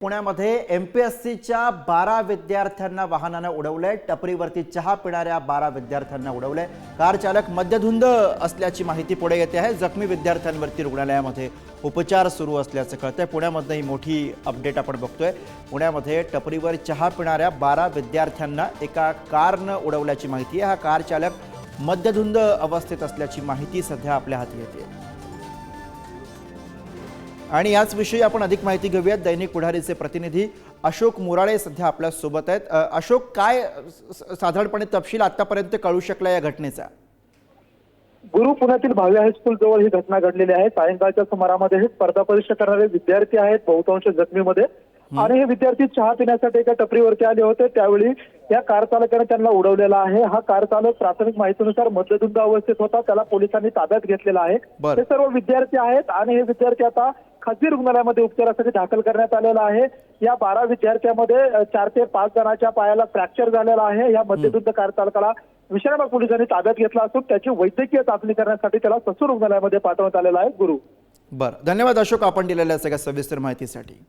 पुण्यामध्ये एमपीएससीच्या 12 विद्यार्थ्यांना वाहनाने उडवलंय। टपरीवरती चहा पिणाऱ्या 12 विद्यार्थ्यांना उडवलंय। कार चालक मद्यधुंद असल्याची माहिती पुढे येते आहे। जखमी विद्यार्थ्यांवरती रुग्णालयामध्ये उपचार सुरू असल्याचं कळतंय। पुण्यामध्ये ही मोठी अपडेट आपण बघतोय। पुण्यामध्ये टपरीवर चहा पिणाऱ्या 12 विद्यार्थ्यांना एका कारने उडवल्याची माहिती आहे। हा कार चालक मद्यधुंद अवस्थेत असल्याची माहिती सध्या आपल्या हाती येते आणि याच विषयी आपण अधिक माहिती घेऊयात। दैनिक पुढारीचे प्रतिनिधी अशोक मुराळे सध्या आपल्या सोबत आहेत। अशोक, काय साधारणपणे तपशील आतापर्यंत कळू शकला या घटनेचा? गुरु, पुण्यातील भावी हायस्कूल जवळ ही घटना घडलेली आहे। सायंकाळच्या सुमारामध्ये हे स्पर्धा परीक्षा करणारे विद्यार्थी आहेत, बहुतांश जखमीमध्ये, आणि हे विद्यार्थी चहा पिण्यासाठी एका टपरीवरती आले होते। त्यावेळी या कार चालकाने त्यांना उडवलेला आहे। हा कार चालक प्राथमिक माहितीनुसार मद्यधुंद अवस्थेत होता। त्याला पोलिसांनी ताब्यात घेतलेला आहे। हे सर्व विद्यार्थी आहेत आणि हे विद्यार्थी आता खासगी रुग्णालयामध्ये उपचारासाठी दाखल करण्यात आलेला आहे। या 12 विद्यार्थ्यांमध्ये 4 ते 5 जणांच्या पायाला फ्रॅक्चर झालेला आहे। या मद्यधुंद कार चालकाला विश्रामबाग पोलिसांनी ताब्यात घेतला असून त्याची वैद्यकीय चाचणी करण्यासाठी त्याला ससूर रुग्णालयामध्ये पाठवण्यात आलेला आहे। गुरु, बरं, धन्यवाद अशोक, आपण दिलेल्या सगळ्या सविस्तर माहितीसाठी।